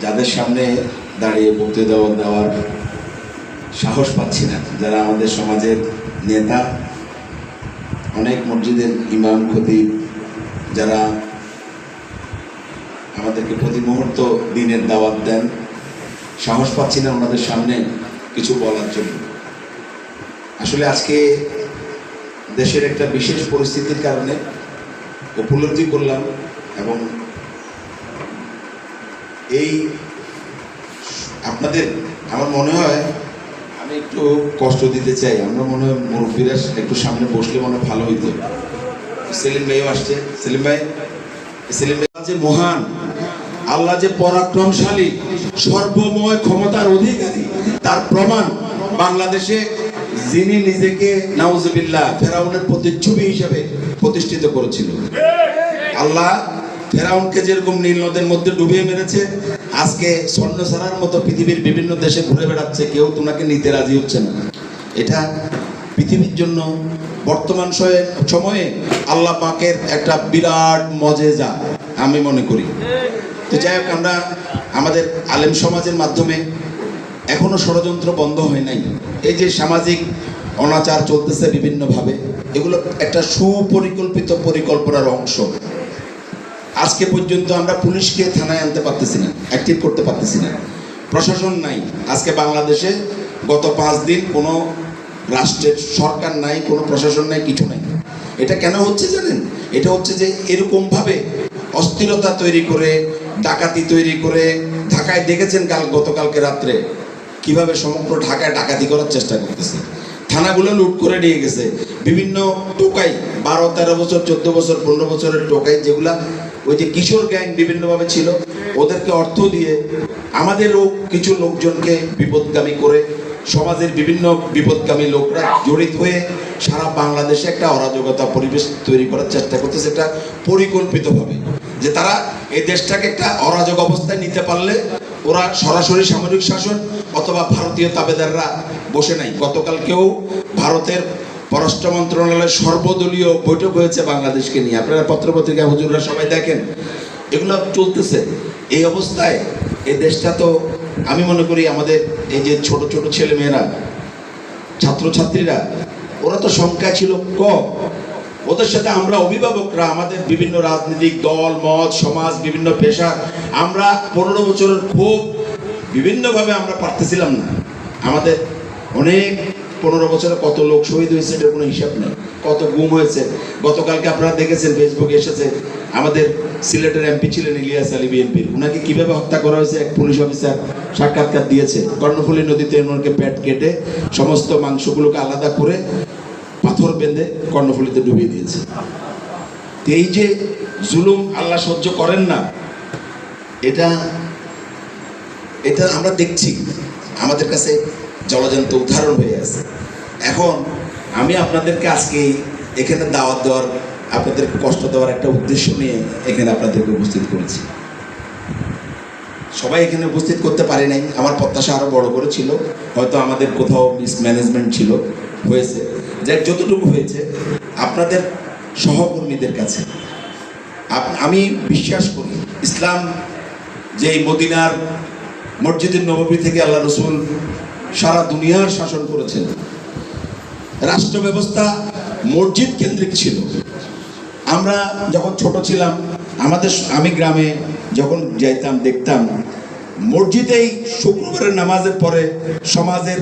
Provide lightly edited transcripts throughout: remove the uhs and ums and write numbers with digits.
যাদের সামনে দাঁড়িয়ে বক্তৃতা দেওয়ার সাহস পাচ্ছি না, যারা আমাদের সমাজের নেতা, অনেক মসজিদের ইমাম খতিব, যারা আমাদেরকে প্রতি মুহূর্ত দিনের দাওয়াত দেন, সাহস পাচ্ছি না ওনাদের সামনে কিছু বলার জন্য। আসলে আজকে দেশের একটা বিশেষ পরিস্থিতির কারণে উপলব্ধি করলাম, এবং এই আপনাদের আমার মনে হয় আমি একটু কষ্ট দিতে চাই, আমরা মনে হয় মুরব্বীরা একটু সামনে বসলে মনে হয় ভালো হইতো। সেলিম ভাইও আসছে। সেলিম ভাই যে মহান, আল্লাহ যে পরাক্রমশালী, সর্বময় ক্ষমতার অধিকারী, তার প্রমাণ বাংলাদেশে যিনি নিজেকে নাউজুবিল্লাহ ফেরাউনের প্রতিচ্ছবি হিসেবে প্রতিষ্ঠিত করেছিল। আল্লাহ ফেরাউনকে যেরকম নীল নদের মধ্যে ডুবিয়ে মেরেছে, আজকে স্বর্ণসারার মতো পৃথিবীর বিভিন্ন দেশে ঘুরে বেড়াচ্ছে, কেউ তোমাকে নিতে রাজি হচ্ছে না। এটা পৃথিবীর জন্য বর্তমান সময়ে আল্লাহ পাকের একটা বিরাট মজেজা আমি মনে করি। তো যাই হোক, আমরা আমাদের আলেম সমাজের মাধ্যমে এখনো ষড়যন্ত্র বন্ধ হয় নাই। এই যে সামাজিক অনাচার চলতেছে বিভিন্নভাবে, এগুলো একটা সুপরিকল্পিত পরিকল্পনার অংশ। আজকে পর্যন্ত আমরা পুলিশকে থানায় আনতে পারতেছি না, অ্যাক্টিভ করতে পারতেছি না, প্রশাসন নাই। আজকে বাংলাদেশে গত 5 দিন কোনো রাষ্ট্রের সরকার নাই, কোনো প্রশাসন নাই, কিছু নাই। এটা কেন হচ্ছে জানেন? এটা হচ্ছে যে এরকমভাবে অস্থিরতা তৈরি করে, ডাকাতি তৈরি করে, ঢাকায় দেখেছেন গতকালকে রাত্রে কিভাবে সমগ্র ঢাকায় ডাকাতি করার চেষ্টা করতেছে, থানাগুলো লুট করে নিয়ে গেছে। বিভিন্ন টোকাই 12, 13 বছর, 14 বছর, 15 বছরের টোকাই, যেগুলা ওই যে কিশোর গ্যাং বিভিন্নভাবে ছিল, ওদেরকে অর্থ দিয়ে আমাদেরও কিছু লোকজনকে বিপদগামী করে, সমাজের বিভিন্ন বিপদগামী লোকরা জড়িত হয়ে সারা বাংলাদেশে একটা অরাজকতা পরিবেশ তৈরি করার চেষ্টা করতেছে, একটা পরিকল্পিতভাবে, যে তারা এই দেশটাকে একটা অরাজক অবস্থায় নিতে পারলে ওরা সরাসরি সামরিক শাসন অথবা ভারতীয় তাবেদাররা বসে নাই। গতকালকেও ভারতের পররাষ্ট্র মন্ত্রণালয়ের সর্বদলীয় বৈঠক হয়েছে বাংলাদেশকে নিয়ে, আপনারা পত্রপত্রিকা হুজুররা সবাই দেখেন, এগুলো চলতেছে। এই অবস্থায় এই দেশটা তো আমি মনে করি আমাদের এই যে ছোট ছোট ছেলেমেয়েরা, ছাত্রছাত্রীরা, ওরা তো সংখ্যায় ছিল কম, ওদের সাথে আমরা অভিভাবকরা, আমাদের বিভিন্ন রাজনৈতিক দল মত, সমাজ, বিভিন্ন পেশা, আমরা 15 বছরের খুব বিভিন্নভাবে আমরা পারতেছিলাম না। আমাদের অনেক 15 বছরে কত লোক শহীদ হয়েছে, এটার কোনো হিসাব নেই, কত গুম হয়েছে। গতকালকে আপনারা দেখেছেন, ফেসবুকে এসেছে, আমাদের সিলেটের এমপি ছিলেন ইলিয়াস আলী বিএনপির, ওনাকে কিভাবে হত্যা করা হয়েছে এক পুলিশ অফিসার সাক্ষাৎকার দিয়েছে। কর্ণফুলী নদীতে ওনাকে পেট কেটে সমস্ত মাংসগুলোকে আলাদা করে পাথর বেঁধে কর্ণফুলীতে ডুবিয়ে দিয়েছে। এই যে জুলুম আল্লাহ সহ্য করেন না, এটা আমরা দেখছি, আমাদের কাছে জলজন্ত উদাহরণ হয়ে আছে। এখন আমি আপনাদেরকে আজকে এখানে দাওয়াত দেওয়ার, আপনাদেরকে কষ্ট দেওয়ার একটা উদ্দেশ্য নিয়ে এখানে আপনাদেরকে উপস্থিত করেছি। সবাই এখানে উপস্থিত করতে পারি নাই, আমার প্রত্যাশা আরও বড় করে ছিল, হয়তো আমাদের কোথাও মিসম্যানেজমেন্ট ছিল, হয়েছে, যাই যতটুকু হয়েছে আপনাদের সহকর্মীদের কাছে। আমি বিশ্বাস করি ইসলাম যে মদিনার মসজিদে নববী থেকে আল্লাহ রসুল সারা দুনিয়ার শাসন করেছেন, রাষ্ট্র ব্যবস্থা মসজিদ কেন্দ্রিক ছিল। আমরা যখন ছোট ছিলাম, আমি গ্রামে যখন যাইতাম দেখতাম মসজিদেই শুক্রবারের নামাজের পরে সমাজের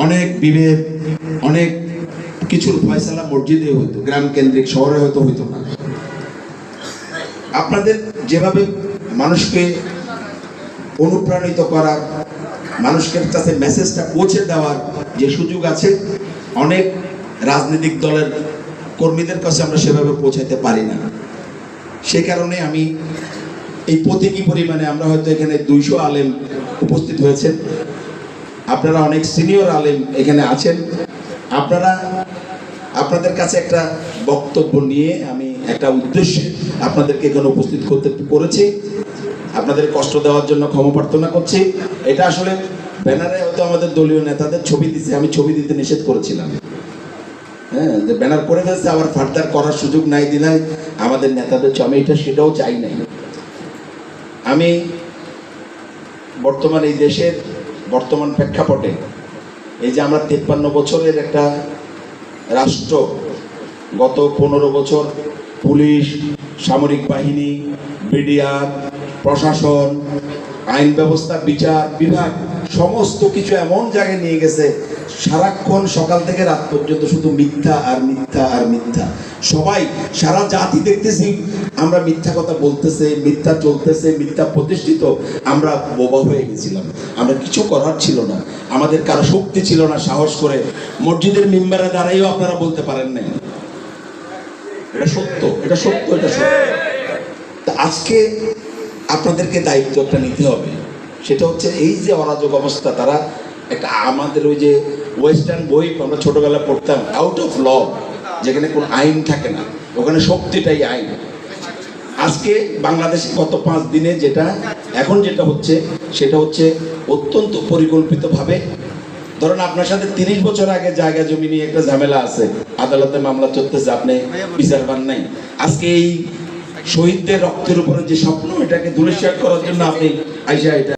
অনেক বিভেদ, অনেক কিছুর ফয়সালা মসজিদে হইতো, গ্রাম কেন্দ্রিক, শহরে হয়তো হইতো না। আপনাদের যেভাবে মানুষকে অনুপ্রাণিত করার, মানুষের কাছে মেসেজটা পৌঁছে দেওয়ার যে সুযোগ আছে, অনেক রাজনৈতিক দলের কর্মীদের কাছে আমরা সেভাবে পৌঁছাতে পারি না। সেই কারণে আমি এই প্রতীকী পরিমাণে, আমরা হয়তো এখানে 200 আলেম উপস্থিত হয়েছেন, আপনারা অনেক সিনিয়র আলেম এখানে আছেন, আপনাদের কাছে একটা বক্তব্য নিয়ে আমি একটা উদ্দেশ্যে আপনাদেরকে এখানে উপস্থিত করেছি। আপনাদের কষ্ট দেওয়ার জন্য ক্ষমা প্রার্থনা করছি। এটা আসলে ব্যানারে হয়তো আমাদের দলীয় নেতাদের ছবি দিচ্ছে, আমি ছবি দিতে নিষেধ করেছিলাম, হ্যাঁ, যে ব্যানার করে ফেলছে, আবার ফার্দার করার সুযোগ নাই দিলাই আমাদের নেতাদের, আমি এটা সেটাও চাই নাই। আমি বর্তমান এই দেশের বর্তমান প্রেক্ষাপটে এই যে আমরা 53 বছরের একটা রাষ্ট্র, গত 15 বছর পুলিশ, সামরিক বাহিনী, বিডিআর, প্রশাসন, আইন ব্যবস্থা, বিচার বিভাগ সমস্ত কিছু এমন জায়গায় নিয়ে গেছে, সারাক্ষণ সকাল থেকে রাত পর্যন্ত শুধু মিথ্যা আর মিথ্যা আর মিথ্যা। সবাই, সারা জাতি দেখতেছি আমরা মিথ্যা কথা বলতেছে, মিথ্যা চলতেছে, মিথ্যা প্রতিষ্ঠিত। আমরা বোবা হয়ে গেছিলাম, আমরা কিছু করার ছিল না, আমাদের কারো শক্তি ছিল না সাহস করে মসজিদের মিম্বারে দাঁড়াইও আপনারা বলতে পারেন না। এটা সত্য, এটা সত্য, এটা সত্য। আজকে আপনাদেরকে দায়িত্বটা নিতে হবে। সেটা হচ্ছে এই যে অরাজক অবস্থা, তারা একটা আমাদের ওই যে ওয়েস্টার্ন বই আমরা ছোটবেলা পড়তাম, আউট অফ ল, যেখানে কোনো আইন থাকে না, ওখানে শক্তিটাই আইন। আজকে বাংলাদেশে গত 5 দিনে এখন যেটা হচ্ছে সেটা হচ্ছে অত্যন্ত পরিকল্পিতভাবে। ধরেন আপনার সাথে 30 বছর আগে জায়গা জমি নিয়ে একটা ঝামেলা আছে, আদালতে মামলা চলতেছে, আপনি বিচার পান নাই। আজকে এই শহীদদের রক্তের উপরে যে স্বপ্ন, এটাকে ধূলিসাৎ করার জন্য আপনি আইসা এটা